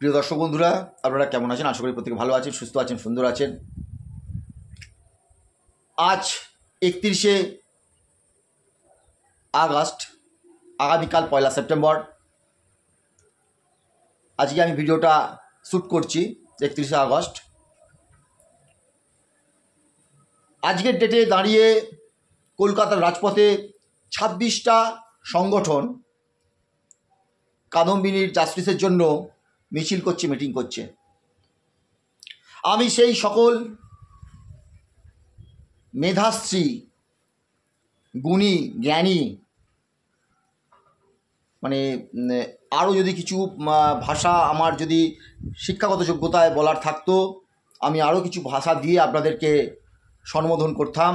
প্রিয় দর্শক বন্ধুরা, আপনারা কেমন আছেন? আশা করি প্রত্যেকে ভালো আছেন, সুস্থ আছেন, সুন্দর আছেন। আজ 31শে আগস্ট, আগামীকাল 1লা সেপ্টেম্বর। আজকে আমি ভিডিওটা শ্যুট করছি 31শে আগস্ট। আজকের ডেটে দাঁড়িয়ে কলকাতার রাজপথে 26টা সংগঠন কাদম্বিনীর জাস্টিসের জন্য মিছিল করছে, মিটিং করছে। আমি সেই সকল মেধাশ্রী, গুণী, জ্ঞানী, মানে আরও যদি কিছু ভাষা আমার যদি শিক্ষাগত যোগ্যতায় বলার থাকতো, আমি আরও কিছু ভাষা দিয়ে আপনাদেরকে সম্বোধন করতাম।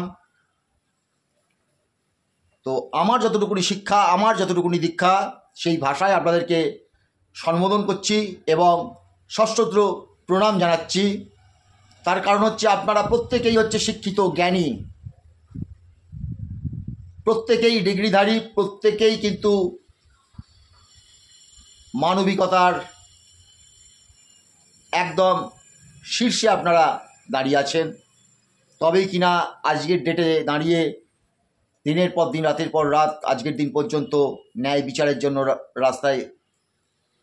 তো আমার যতটুকুনি শিক্ষা, আমার যতটুকুনি দীক্ষা, সেই ভাষায় আপনাদেরকে সম্বোধন করছি এবং সশ্রদ্ধ প্রণাম জানাচ্ছি। তার কারণ হচ্ছে আপনারা প্রত্যেকেই হচ্ছে শিক্ষিত, জ্ঞানী, প্রত্যেকেই ডিগ্রিধারী, প্রত্যেকেই কিন্তু মানবিকতার একদম শীর্ষে আপনারা দাঁড়িয়ে আছেন। তবেই কিনা আজকের ডেটে দাঁড়িয়ে দিনের পর দিন, রাতের পর রাত, আজকের দিন পর্যন্ত ন্যায় বিচারের জন্য রাস্তায়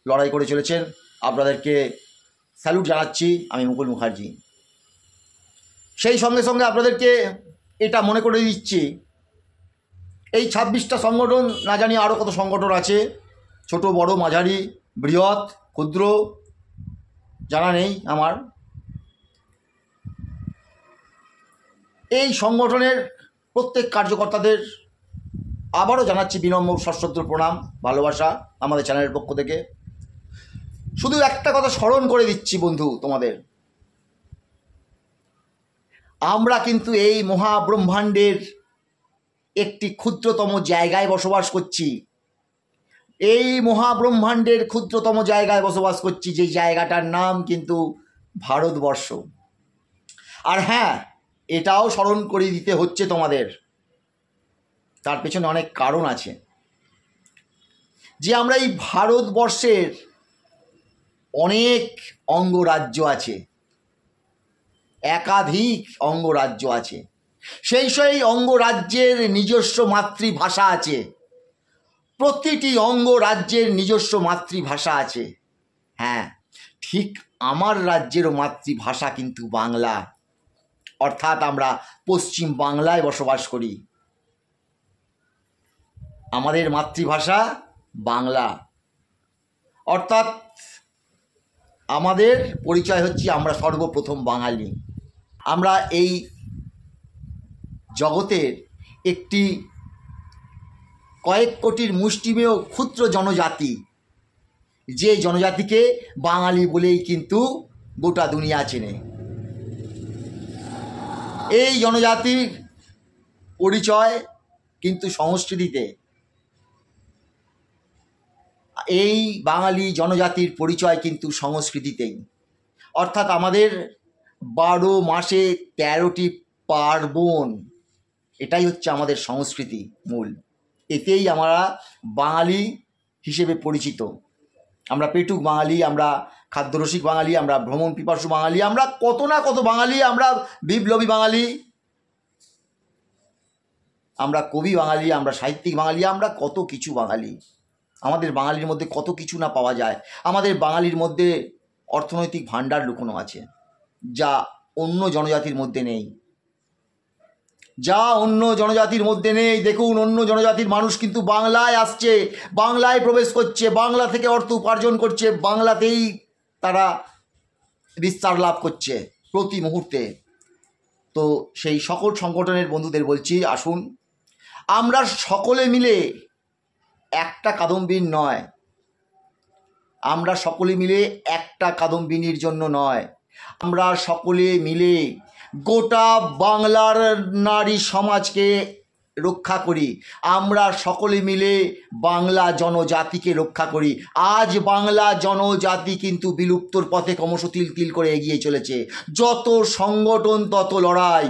লড়াই করে চলেছেন। আপনাদেরকে স্যালুট জানাচ্ছি। আমি মুকুল মুখার্জি। সেই সঙ্গে সঙ্গে আপনাদেরকে এটা মনে করে দিচ্ছি, এই 26টা সংগঠন না জানি আরও কত সংগঠন আছে, ছোট বড় মাঝারি বৃহৎ ক্ষুদ্র, জানা নেই আমার। এই সংগঠনের প্রত্যেক কার্যকর্তাদের আবারও জানাচ্ছি বিনম্র সশ্রদ্ধ প্রণাম, ভালোবাসা আমাদের চ্যানেলের পক্ষ থেকে। শুধু একটা কথা স্মরণ করে দিচ্ছি বন্ধু তোমাদের, আমরা কিন্তু এই মহাব্রহ্মাণ্ডের একটি ক্ষুদ্রতম জায়গায় বসবাস করছি। এই মহাব্রহ্মাণ্ডের ক্ষুদ্রতম জায়গায় বসবাস করছি, যে জায়গাটার নাম কিন্তু ভারতবর্ষ। আর হ্যাঁ, এটাও স্মরণ করে দিতে হচ্ছে তোমাদের, তার পেছনে অনেক কারণ আছে, যে আমরা এই ভারতবর্ষের অনেক অঙ্গরাজ্য আছে, একাধিক অঙ্গরাজ্য আছে। সেই অঙ্গরাজ্যের নিজস্ব মাতৃভাষা আছে, প্রতিটি অঙ্গরাজ্যের নিজস্ব মাতৃভাষা আছে। হ্যাঁ, ঠিক আমার রাজ্যেরও মাতৃভাষা কিন্তু বাংলা, অর্থাৎ আমরা পশ্চিম বাংলায় বসবাস করি। আমাদের মাতৃভাষা বাংলা, অর্থাৎ আমাদের পরিচয় হচ্ছে আমরা সর্বপ্রথম বাঙালি। আমরা এই জগতের একটি কয়েক কোটির মুষ্টিমেয় ক্ষুদ্র জনজাতি, যে জনজাতিকে বাঙালি বলেই কিন্তু গোটা দুনিয়া চেনে। এই জনজাতির পরিচয় কিন্তু সংস্কৃতিতে, এই বাঙালি জনজাতির পরিচয় কিন্তু সংস্কৃতিতেই। অর্থাৎ আমাদের 12 মাসে 13টি পার্বণ, এটাই হচ্ছে আমাদের সংস্কৃতি মূল। এতেই আমরা বাঙালি হিসেবে পরিচিত। আমরা পেটুক বাঙালি, আমরা খাদ্যরসিক বাঙালি, আমরা ভ্রমণ পিপাসু বাঙালি, আমরা কত না কত বাঙালি, আমরা বিপ্লবী বাঙালি, আমরা কবি বাঙালি, আমরা সাহিত্যিক বাঙালি, আমরা কত কিছু বাঙালি। আমাদের বাঙালির মধ্যে কত কিছু না পাওয়া যায়। আমাদের বাঙালির মধ্যে অর্থনৈতিক ভাণ্ডার লুকোনো আছে, যা অন্য জনজাতির মধ্যে নেই, যা অন্য জনজাতির মধ্যে নেই। দেখুন, অন্য জনজাতির মানুষ কিন্তু বাংলায় আসছে, বাংলায় প্রবেশ করছে, বাংলা থেকে অর্থ উপার্জন করছে, বাংলাতেই তারা বিস্তার লাভ করছে প্রতি মুহূর্তে। তো সেই সকল সংগঠনের বন্ধুদের বলছি, আসুন আমরা সকলে মিলে একটা কাদম্বিনী নয়, আমরা সকলে মিলে একটা কাদম্বিনীর জন্য নয়, আমরা সকলে মিলে গোটা বাংলার নারী সমাজকে রক্ষা করি। আমরা সকলে মিলে বাংলা জনজাতিকে রক্ষা করি। আজ বাংলা জনজাতি কিন্তু বিলুপ্তর পথে ক্রমশ তিল তিল করে এগিয়ে চলেছে। যত সংগঠন তত লড়াই।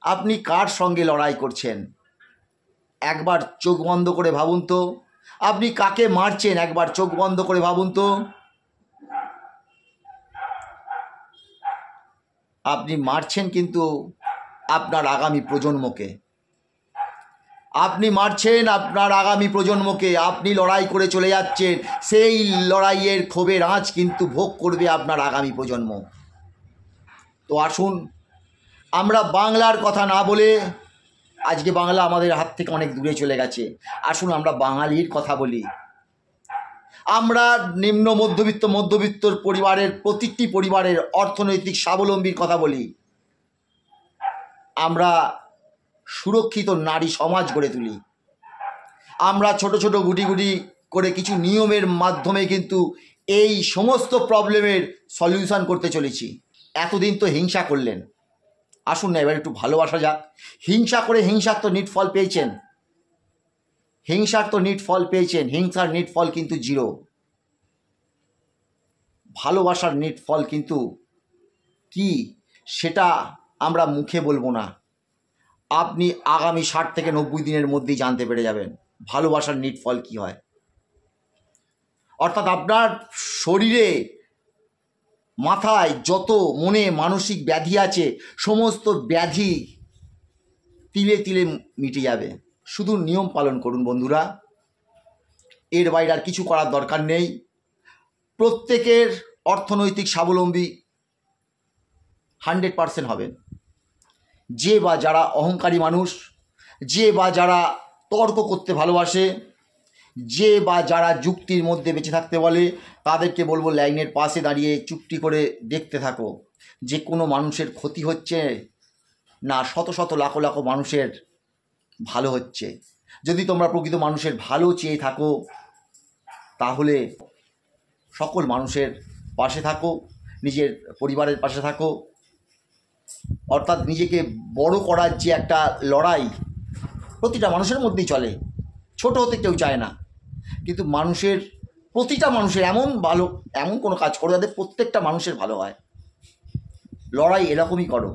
আপনি কার সঙ্গে লড়াই করছেন? একবার চোখ বন্ধ করে ভাবুন তো, আপনি কাকে মারছেন একবার চোখ বন্ধ করে ভাবুন তো। আপনি মারছেন কিন্তু আপনার আগামী প্রজন্মকে, আপনি মারছেন আপনার আগামী প্রজন্মকে। আপনি লড়াই করে চলে যাচ্ছেন, সেই লড়াইয়ের ক্ষোভের আঁচ কিন্তু ভোগ করবে আপনার আগামী প্রজন্ম। তো আসুন আমরা বাংলার কথা না বলে, আজকে বাংলা আমাদের হাত থেকে অনেক দূরে চলে গেছে, আসুন আমরা বাঙালির কথা বলি। আমরা নিম্ন মধ্যবিত্তর পরিবারের, প্রতিটি পরিবারের অর্থনৈতিক স্বাবলম্বীর কথা বলি। আমরা সুরক্ষিত নারী সমাজ গড়ে তুলি। আমরা ছোট ছোট গুটি গুটি করে কিছু নিয়মের মাধ্যমে কিন্তু এই সমস্ত প্রবলেমের সলিউশন করতে চলেছি। এতদিন তো হিংসা করলেন, আসুন না এবার একটু ভালোবাসা যাক। হিংসা করে হিংসার তো নিট ফল পেয়েছেন, হিংসার তো নিট ফল পেয়েছেন, হিংসার নিট ফল কিন্তু 0। ভালোবাসার নিট ফল কিন্তু কি সেটা আমরা মুখে বলবো না, আপনি আগামী 60 থেকে 90 দিনের মধ্যেই জানতে পেরে যাবেন ভালোবাসার নিট ফল কী হয়। অর্থাৎ আপনার শরীরে, মাথায় যত মনে মানসিক ব্যাধি আছে, সমস্ত ব্যাধি তিলে তিলে মিটে যাবে। শুধু নিয়ম পালন করুন বন্ধুরা, এর বাইরে আর কিছু করার দরকার নেই। প্রত্যেকের অর্থনৈতিক স্বাবলম্বী 100% হবেন। যে বা যারা অহংকারী মানুষ, যে বা যারা তর্ক করতে ভালোবাসে, যে বা যারা যুক্তির মধ্যে বেঁচে থাকতে বলে, তাদেরকে বলবো লাইনের পাশে দাঁড়িয়ে চুপটি করে দেখতে থাকো যে কোনো মানুষের ক্ষতি হচ্ছে না শত শত লাখ লাখ মানুষের ভালো হচ্ছে। যদি তোমরা প্রকৃত মানুষের ভালো চেয়ে থাকো তাহলে সকল মানুষের পাশে থাকো, নিজের পরিবারের পাশে থাকো। অর্থাৎ নিজেকে বড় করার যে একটা লড়াই প্রতিটা মানুষের মধ্যেই চলে, ছোট হতে কেউ চায় না, কিন্তু মানুষের, প্রতিটা মানুষের এমন কোনো কাজ করো যাতে প্রত্যেকটা মানুষের ভালো হয়। লড়াই এরকমই করো,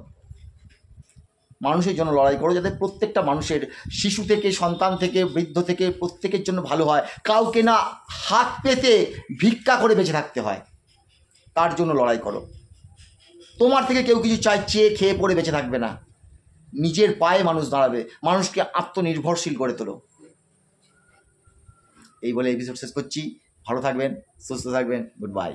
মানুষের জন্য লড়াই করো যাতে প্রত্যেকটা মানুষের, শিশু থেকে সন্তান থেকে বৃদ্ধ থেকে প্রত্যেকের জন্য ভালো হয়। কাউকে না হাত পেতে ভিক্ষা করে বেঁচে থাকতে হয়, তার জন্য লড়াই করো। তোমার থেকে কেউ কিছু চেয়ে খেয়ে পড়ে বেঁচে থাকবে না, নিজের পায়ে মানুষ দাঁড়াবে, মানুষকে আত্মনির্ভরশীল করে তোলো। এই বলে এপিসোড শেষ করছি। ভালো থাকবেন, সুস্থ থাকবেন, গুড বাই।